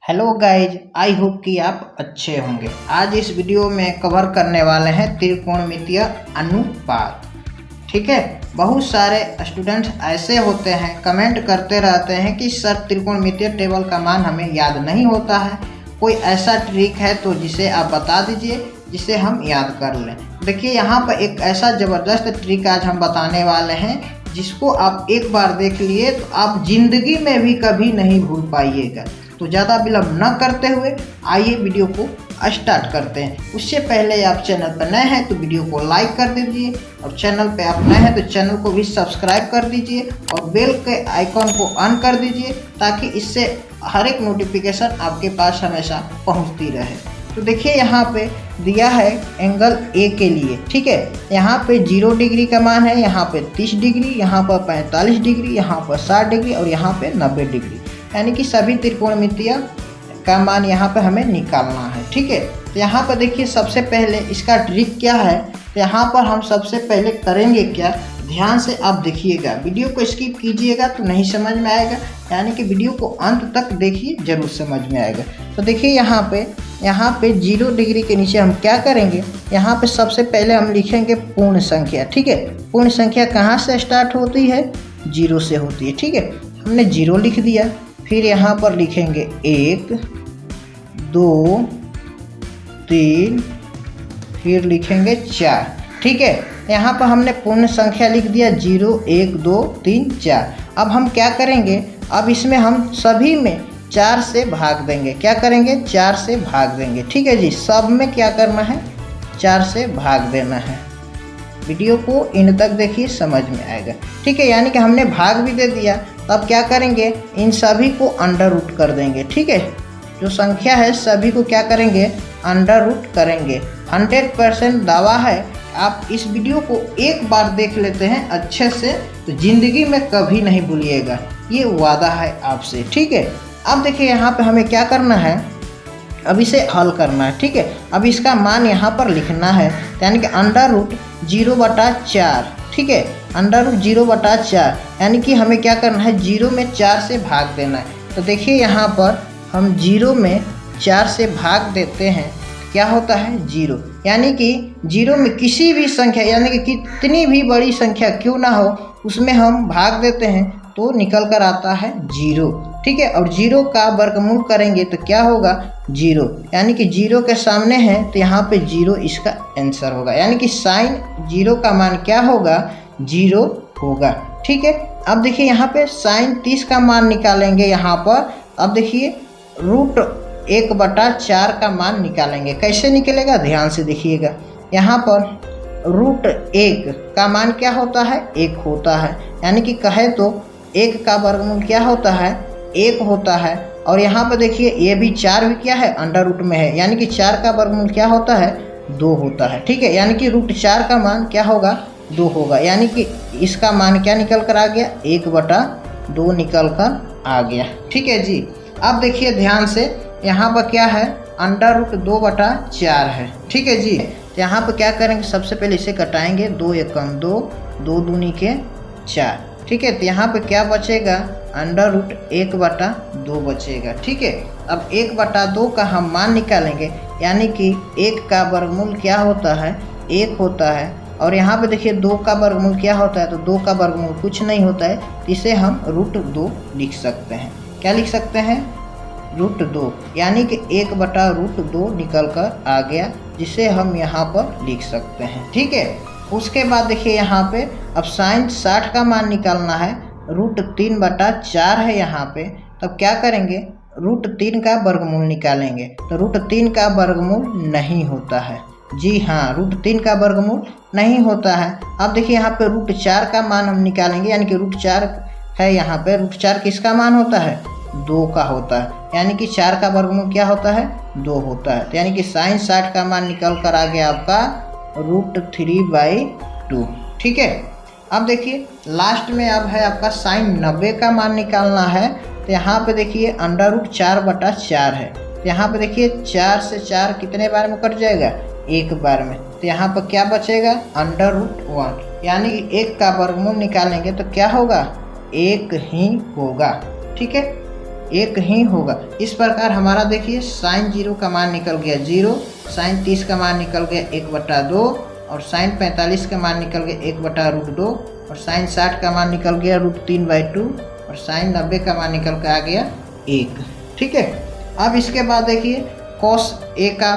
Hello guys, I hope कि आप अच्छे होंगे। आज इस वीडियो में कवर करने वाले हैं त्रिकोणमितीय अनुपात। ठीक है, बहुत सारे स्टूडेंट्स ऐसे होते हैं, कमेंट करते रहते हैं कि सर त्रिकोणमितीय टेबल का मान हमें याद नहीं होता है, कोई ऐसा ट्रिक है तो जिसे आप बता दीजिए जिसे हम याद कर लें। देखिए, यहाँ पर एक ऐसा ज़बरदस्त ट्रिक आज हम बताने वाले हैं जिसको आप एक बार देख लिए तो आप जिंदगी में भी कभी नहीं भूल पाइएगा। तो ज़्यादा विलम्ब न करते हुए आइए वीडियो को स्टार्ट करते हैं। उससे पहले आप चैनल पर नए हैं तो वीडियो को लाइक कर दीजिए, और चैनल पे आप नए हैं तो चैनल को भी सब्सक्राइब कर दीजिए और बेल के आइकॉन को ऑन कर दीजिए ताकि इससे हर एक नोटिफिकेशन आपके पास हमेशा पहुंचती रहे। तो देखिए, यहाँ पे दिया है एंगल ए के लिए। ठीक है, यहाँ पे 0 डिग्री का मान है, यहाँ पे 30 डिग्री, यहाँ पर 45 डिग्री, यहाँ पर 60 डिग्री और यहाँ पे 90 डिग्री, यानी कि सभी त्रिकोणमितीय का मान यहाँ पे हमें निकालना है। ठीक है, तो यहाँ पर देखिए, सबसे पहले इसका ट्रिक क्या है। तो यहाँ पर हम सबसे पहले करेंगे क्या, ध्यान से आप देखिएगा, वीडियो को स्किप कीजिएगा तो नहीं समझ में आएगा, यानी कि वीडियो को अंत तक देखिए, जरूर समझ में आएगा। तो देखिए, यहाँ पे 0 डिग्री के नीचे हम क्या करेंगे, यहाँ पे सबसे पहले हम लिखेंगे पूर्ण संख्या। ठीक है, पूर्ण संख्या कहाँ से स्टार्ट होती है, 0 से होती है। ठीक है, हमने 0 लिख दिया, फिर यहाँ पर लिखेंगे 1 2 3, फिर लिखेंगे 4। ठीक है, यहाँ पर हमने पूर्ण संख्या लिख दिया 0 1 2 3 4। अब हम क्या करेंगे, अब इसमें हम सभी में 4 से भाग देंगे। क्या करेंगे, 4 से भाग देंगे। ठीक है जी, सब में क्या करना है, 4 से भाग देना है। वीडियो को इन तक देखिए, समझ में आएगा। ठीक है, यानी कि हमने भाग भी दे दिया, तो अब क्या करेंगे, इन सभी को अंडर रूट कर देंगे। ठीक है, जो संख्या है सभी को क्या करेंगे, अंडर रूट करेंगे। 100% दावा है, आप इस वीडियो को एक बार देख लेते हैं अच्छे से तो ज़िंदगी में कभी नहीं भूलिएगा, ये वादा है आपसे। ठीक है, अब देखिए, यहाँ पे हमें क्या करना है, अब इसे हल करना है। ठीक है, अब इसका मान यहाँ पर लिखना है, यानी कि अंडर रूट 0/4। ठीक है, अंडर रूट 0/4, यानी कि हमें क्या करना है, 0 में 4 से भाग देना है। तो देखिए, यहाँ पर हम 0 में 4 से भाग देते हैं, क्या होता है 0, यानी कि 0 में किसी भी संख्या, यानी कि कितनी भी बड़ी संख्या क्यों ना हो, उसमें हम भाग देते हैं तो निकल कर आता है 0। ठीक है, और 0 का वर्गमूल करेंगे तो क्या होगा, 0, यानी कि 0 के सामने है तो यहाँ पे 0 इसका आंसर होगा, यानी कि साइन 0 का मान क्या होगा, 0 होगा। ठीक है, अब देखिए, यहाँ पे साइन 30 का मान निकालेंगे। यहाँ पर अब देखिए, √1/4 का मान निकालेंगे। कैसे निकलेगा, ध्यान से देखिएगा। यहाँ पर √1 का मान क्या होता है, 1 होता है, यानी कि कहे तो 1 का वर्गमूल क्या होता है, 1 होता है। और यहाँ पर देखिए, ये भी 4 भी क्या है, अंडर रूट में है, यानी कि 4 का वर्गमूल क्या होता है, 2 होता है। ठीक है, यानी कि √4 का मान क्या होगा, 2 होगा, यानी कि इसका मान क्या निकल कर आ गया, 1/2 निकल कर आ गया। ठीक है जी, अब देखिए ध्यान से, यहाँ पर क्या है, अंडर रूट 2/4 है। ठीक है जी, यहाँ पर क्या करेंगे, सबसे पहले इसे कटाएंगे, 2 एकम 2, 2 दूनी के 4। ठीक है, तो यहाँ पे क्या बचेगा, अंडर रूट 1/2 बचेगा। ठीक है, अब 1/2 का हम मान निकालेंगे, यानी कि 1 का वर्गमूल क्या होता है, 1 होता है। और यहाँ पे देखिए, 2 का वर्गमूल क्या होता है, तो 2 का वर्गमूल कुछ नहीं होता है, इसे हम √2 लिख सकते हैं। क्या लिख सकते हैं, √2, यानी कि 1/√2 निकल कर आ गया, जिसे हम यहाँ पर लिख सकते हैं। ठीक है, उसके बाद देखिए, यहाँ पे अब साइन 60 का मान निकालना है, √3/4 है यहाँ पे। तब क्या करेंगे, √3 का वर्गमूल निकालेंगे, तो √3 का वर्गमूल नहीं होता है। जी हाँ, √3 का वर्गमूल नहीं होता है। अब देखिए, यहाँ पे √4 का मान हम निकालेंगे, यानी कि √4 है यहाँ पे, √4 किसका मान होता है, 2 का होता है, यानी कि 4 का वर्गमूल क्या होता है, 2 होता है। तो यानी कि साइन 60 का मान निकल कर आ गया आपका √3/2। ठीक है, अब देखिए, लास्ट में अब है आपका साइन 90 का मान निकालना है। तो यहाँ पे देखिए, अंडर रूट 4/4 है। तो यहाँ पे देखिए, 4 से 4 कितने बार में कट जाएगा, 1 बार में। तो यहाँ पर क्या बचेगा, अंडर रूट 1, यानी कि 1 का वर्गमूल निकालेंगे तो क्या होगा, 1 ही होगा। ठीक है, 1 ही होगा। इस प्रकार हमारा देखिए साइन 0 का मान निकल गया 0, साइन 30 का मान निकल गया 1/2 और साइन 45 का मान निकल गया 1/√2 और साइन 60 का मान निकल गया √3/2 और साइन 90 का मान निकल के आ गया 1। ठीक है, अब इसके बाद देखिए cos A का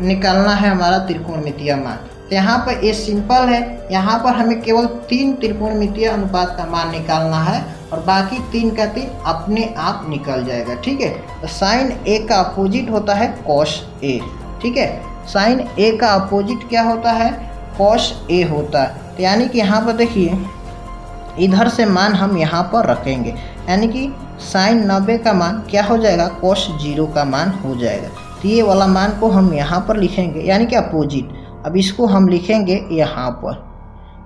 निकालना है हमारा त्रिकोणमितीय मान। तो यहाँ पर ये सिंपल है, यहाँ पर हमें केवल 3 त्रिकोणमितीय अनुपात का मान निकालना है और बाकी 3 का 3 अपने आप निकल जाएगा। ठीक है, तो साइन A का अपोजिट होता है cos A। ठीक है, साइन A का अपोजिट क्या होता है, cos A होता है। तो यानी कि यहाँ पर देखिए इधर से मान हम यहाँ पर रखेंगे, यानी कि साइन 90 का मान क्या हो जाएगा, cos 0 का मान हो जाएगा। तो ये वाला मान को हम यहाँ पर लिखेंगे, यानी कि अपोजिट। अब इसको हम लिखेंगे यहाँ पर।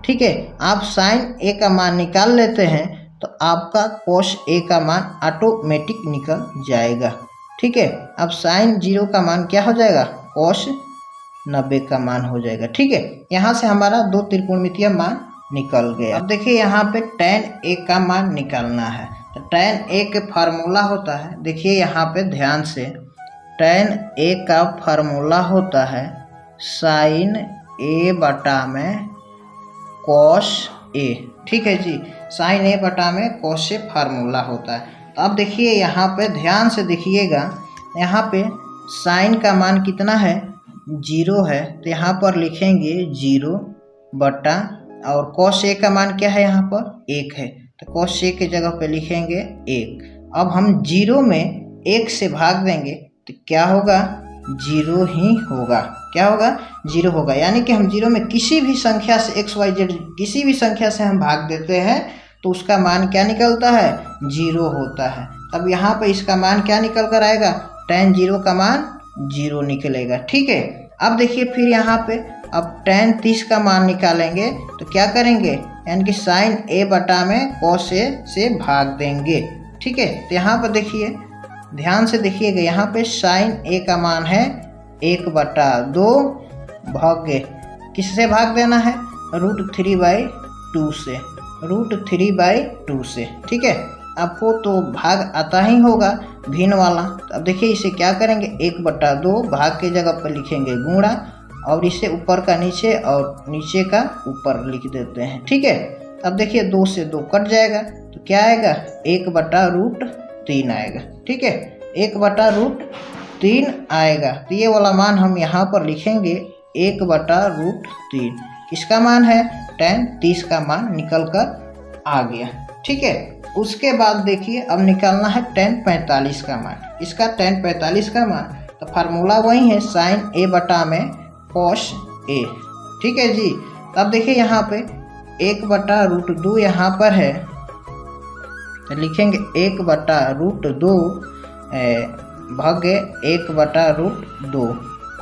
ठीक है, आप साइन A का मान निकाल लेते हैं तो आपका cos A का मान ऑटोमेटिक निकल जाएगा। ठीक है, अब साइन 0 का मान क्या हो जाएगा, cos 90 का मान हो जाएगा। ठीक है, यहाँ से हमारा 2 त्रिकोणमितीय मान निकल गया। अब देखिए यहाँ पे tan A का मान निकालना है। तो tan A के फार्मूला होता है, देखिए यहाँ पे ध्यान से, tan A का फार्मूला होता है साइन A बटा में cos A। ठीक है जी, साइन A बटा में cos A फार्मूला होता है। तो अब देखिए यहाँ पे ध्यान से देखिएगा, यहाँ पे साइन का मान कितना है, 0 है। तो यहाँ पर लिखेंगे 0 बटा, और cos A का मान क्या है, यहाँ पर 1 है। तो cos A के जगह पे लिखेंगे 1। अब हम 0 में 1 से भाग देंगे तो क्या होगा, 0 ही होगा। क्या होगा, 0 होगा। यानी कि हम 0 में किसी भी संख्या से XYZ किसी भी संख्या से हम भाग देते हैं तो उसका मान क्या निकलता है, 0 होता है। अब यहाँ पर इसका मान क्या निकल कर आएगा, tan 0 का मान 0 निकलेगा। ठीक है, अब देखिए फिर यहाँ पे अब tan 30 का मान निकालेंगे तो क्या करेंगे, यानी कि साइन A बटा में cos A से भाग देंगे। ठीक है, तो यहाँ पर देखिए ध्यान से देखिएगा, यहाँ पे साइन A का मान है 1/2 भाग्य किससे भाग देना है, √3/2 से, √3/2 से। ठीक है, आपको तो भाग आता ही होगा भिन्न वाला। तो अब देखिए इसे क्या करेंगे, 1/2 भाग के जगह पर लिखेंगे गुणा और इसे ऊपर का नीचे और नीचे का ऊपर लिख देते हैं। ठीक है, अब देखिए 2 से 2 कट जाएगा तो क्या आएगा, 1/√3 आएगा। ठीक है, 1/√3 आएगा। तो ये वाला मान हम यहाँ पर लिखेंगे 1/√3। किसका मान है, tan 30 का मान निकल कर आ गया। ठीक है, उसके बाद देखिए अब निकालना है tan 45 का मान। इसका tan 45 का मान, तो फार्मूला वही है साइन A बटा में cos A। ठीक है जी, अब देखिए यहाँ पे 1/√2 यहाँ पर है तो लिखेंगे 1/√2 भाग्य 1/√2।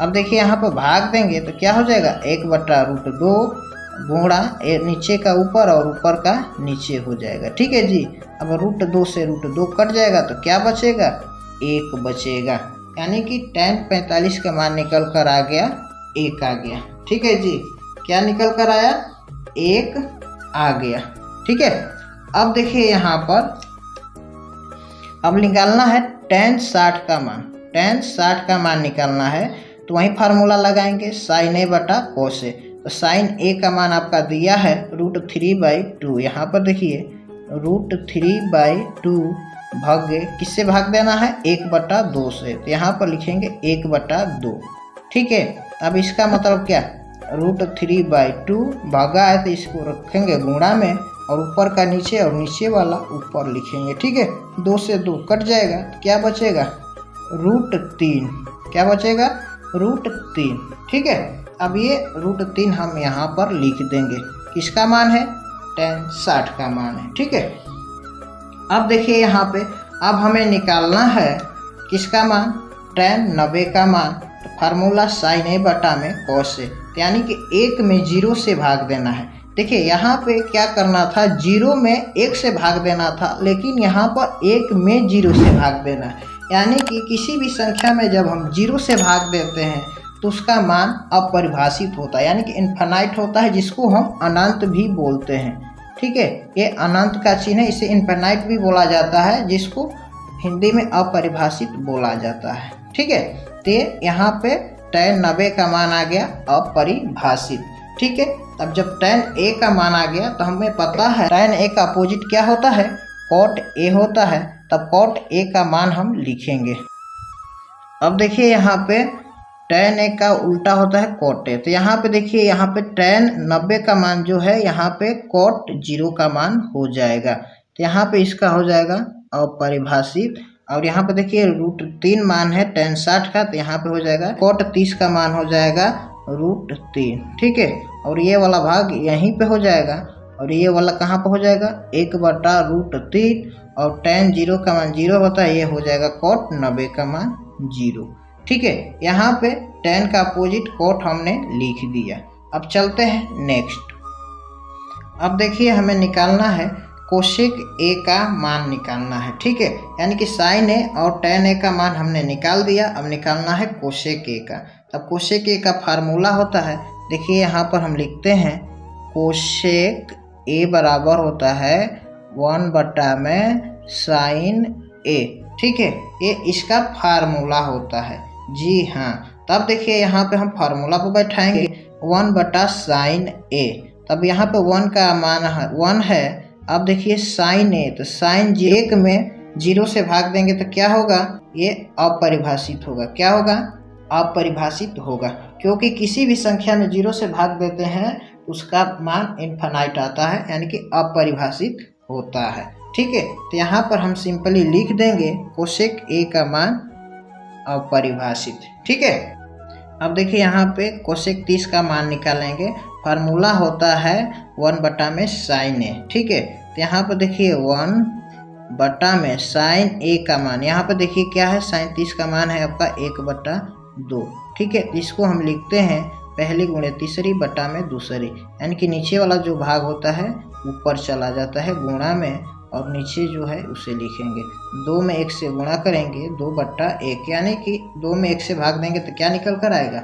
अब देखिए यहाँ पर भाग देंगे तो क्या हो जाएगा, 1/√2 गुणा नीचे का ऊपर और ऊपर का नीचे हो जाएगा। ठीक है जी, अब √2 से √2 कट जाएगा तो क्या बचेगा, 1 बचेगा। यानी कि tan 45 का मान निकल कर आ गया 1 आ गया। ठीक है जी, क्या निकल कर आया, 1 आ गया। ठीक है, अब देखिए यहाँ पर अब निकालना है tan 60 का मान। tan 60 का मान निकालना है तो वही फार्मूला लगाएंगे साइन A बटा cos A। तो साइन A का मान आपका दिया है √3/2। यहाँ पर देखिए √3/2 भाग्य किससे भाग देना है, 1/2 से। तो यहाँ पर लिखेंगे 1/2। ठीक है, अब इसका मतलब क्या, √3/2 भागा है तो इसको रखेंगे गुणा में और ऊपर का नीचे और नीचे वाला ऊपर लिखेंगे। ठीक है, 2 से 2 कट जाएगा तो क्या बचेगा, √3। क्या बचेगा, √3। ठीक है, अब ये √3 हम यहाँ पर लिख देंगे। किसका मान है, tan 60 का मान है। ठीक है, अब देखिए यहाँ पे अब हमें निकालना है किसका मान, tan 90 का मान। तो फार्मूला साइन A बटा में cos A, यानी कि 1 में 0 से भाग देना है। देखिए यहाँ पे क्या करना था, 0 में 1 से भाग देना था, लेकिन यहाँ पर 1 में 0 से भाग देना है। यानी कि किसी भी संख्या में जब हम 0 से भाग देते हैं तो उसका मान अपरिभाषित होता है, यानी कि इनफाइनाइट होता है, जिसको हम अनंत भी बोलते हैं। ठीक है, ये अनंत का चिन्ह है, इसे इनफाइनाइट भी बोला जाता है, जिसको हिंदी में अपरिभाषित बोला जाता है। ठीक है, तो यहाँ पे tan 90 का मान आ गया अपरिभाषित। ठीक है, अब जब tan A का मान आ गया तो हमें पता है tan A का अपोजिट क्या होता है, cot A होता है, तब cot A का मान हम लिखेंगे। अब देखिए यहाँ पे tan A का उल्टा होता है cot A, तो यहाँ पे देखिए यहाँ पे tan 90 का मान जो है यहाँ पे cot 0 का मान हो जाएगा, तो यहाँ पे इसका हो जाएगा अपरिभाषित। और यहाँ पे देखिए √3 मान है tan 60 का, तो यहाँ पे हो जाएगा cot 30 का मान हो जाएगा √3। ठीक है, और ये वाला भाग यहीं पे हो जाएगा, और ये वाला कहाँ पे हो जाएगा 1/√3, और tan 0 का मान 0 होता है, ये हो जाएगा cot 90 का मान 0। ठीक है, यहाँ पे tan का अपोजिट cot हमने लिख दिया। अब चलते हैं नेक्स्ट। अब देखिए हमें निकालना है कोसेक A का मान निकालना है। ठीक है, यानी कि sin A और tan A का मान हमने निकाल दिया, अब निकालना है कोसेक A का। तब कोसेक A का फार्मूला होता है, देखिए यहाँ पर हम लिखते हैं कोसेक A बराबर होता है 1/sin A। ठीक है, ये इसका फार्मूला होता है। जी हाँ, तब देखिए यहाँ पे हम फार्मूला को बैठाएंगे 1/sin A, तब यहाँ पे 1 का मान 1 है। अब देखिए sin A, तो sin 1 में 0 से भाग देंगे तो क्या होगा, ये अपरिभाषित होगा। क्या होगा, अपरिभाषित होगा, क्योंकि किसी भी संख्या में 0 से भाग देते हैं उसका मान इनफाइनाइट आता है, यानी कि अपरिभाषित होता है। ठीक है, तो यहाँ पर हम सिंपली लिख देंगे कोसेक A का मान अपरिभाषित। ठीक है, अब देखिए यहाँ पे कोसेक 30 का मान निकालेंगे, फार्मूला होता है 1/sin A। ठीक है, तो यहाँ पर देखिए 1/sin A का मान, यहाँ पर देखिए क्या है, sin 30 का मान है आपका 1/2। ठीक है, इसको हम लिखते हैं पहली गुणे तीसरी बटा में दूसरी, यानी कि नीचे वाला जो भाग होता है ऊपर चला जाता है गुणा में, और नीचे जो है उसे लिखेंगे 2 में 1 से गुणा करेंगे 2/1, यानी कि 2 में 1 से भाग देंगे तो क्या निकल कर आएगा,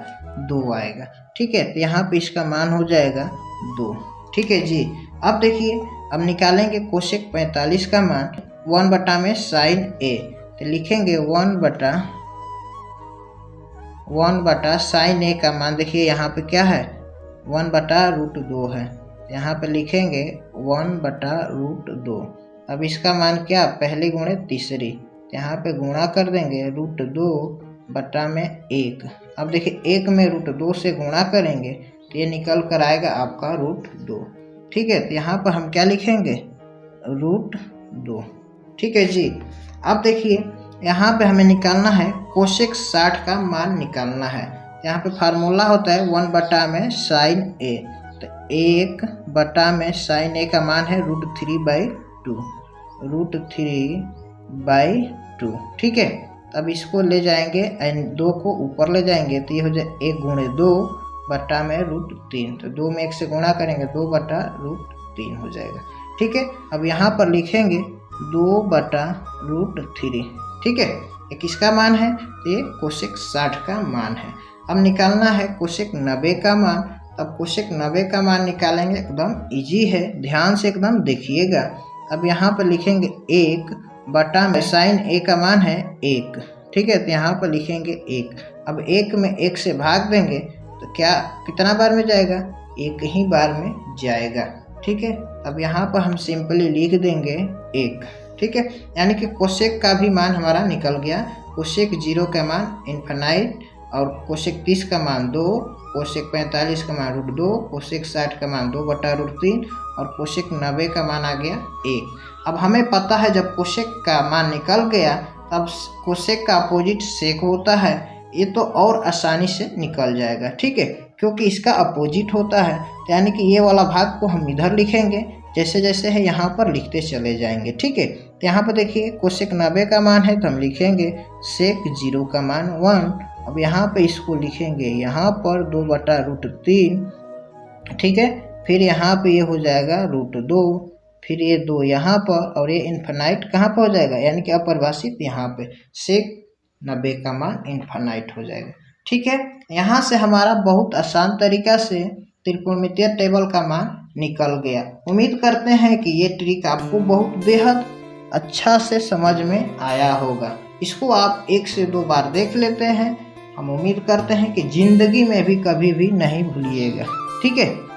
2 आएगा। ठीक है, तो यहाँ पे इसका मान हो जाएगा 2। ठीक है जी, अब देखिए अब निकालेंगे कोसेक 45 का मान 1/sin A, तो लिखेंगे 1/sin A का मान, देखिए यहाँ पे क्या है 1/√2 है, यहाँ पे लिखेंगे 1/√2। अब इसका मान क्या, पहली गुणे तीसरी, यहाँ पे गुणा कर देंगे √2/1। अब देखिए 1 में √2 से गुणा करेंगे तो ये निकल कर आएगा आपका √2। ठीक है, तो यहाँ पर हम क्या लिखेंगे √2। ठीक है जी, अब देखिए यहाँ पे हमें निकालना है कोसेक 60 का मान निकालना है। यहाँ पे फार्मूला होता है 1/sin A, तो 1/sin A का मान है √3/2। ठीक है, अब इसको ले जाएंगे 2 को ऊपर ले जाएंगे तो ये हो जाए 1 गुणे 2/√3, तो 2 में 1 से गुणा करेंगे 2/√3 हो जाएगा। ठीक है, अब यहाँ पर लिखेंगे 2/√3। ठीक है, ये किसका मान है, ये कोसेक 60 का मान है। अब निकालना है कोसेक 90 का मान, अब कोसेक 90 का मान निकालेंगे, एकदम इजी है, ध्यान से एकदम देखिएगा। अब यहाँ पर लिखेंगे 1/sin A का मान है 1। ठीक है, तो यहाँ पर लिखेंगे 1। अब 1 में 1 से भाग देंगे तो क्या कितना बार में जाएगा, 1 ही बार में जाएगा। ठीक है, अब यहाँ पर हम सिंपली लिख देंगे 1। ठीक है, यानी कि कोसेक का भी मान हमारा निकल गया। कोसेक 0 का मान इनफाइनाइट, और कोसेक 30 का मान 2, कोसेक 45 का मान √2, कोसेक 60 का मान 2/√3, और कोसेक 90 का मान आ गया 1। अब हमें पता है जब कोसेक का मान निकल गया तब कोसेक का अपोजिट सेक होता है, ये तो और आसानी से निकल जाएगा। ठीक है, क्योंकि इसका अपोजिट होता है, यानी कि ये वाला भाग को हम इधर लिखेंगे, जैसे जैसे है यहाँ पर लिखते चले जाएंगे। ठीक है, तो यहाँ पर देखिए कोसेक 90 का मान है तो हम लिखेंगे सेक 0 का मान 1। अब यहाँ पे इसको लिखेंगे यहाँ पर 2/√3। ठीक है, फिर यहाँ पे ये हो जाएगा √2, फिर ये 2 यहाँ पर, और ये इनफाइनाइट कहाँ पर हो जाएगा, यानी कि अपरिभाषित यहाँ पे सेक 90 का मान इनफाइनाइट हो जाएगा। ठीक है, यहाँ से हमारा बहुत आसान तरीका से त्रिकोणमितीय टेबल का मान निकल गया। उम्मीद करते हैं कि ये ट्रिक आपको बहुत बेहद अच्छा से समझ में आया होगा। इसको आप 1 से 2 बार देख लेते हैं, हम उम्मीद करते हैं कि ज़िंदगी में भी कभी भी नहीं भूलिएगा। ठीक है।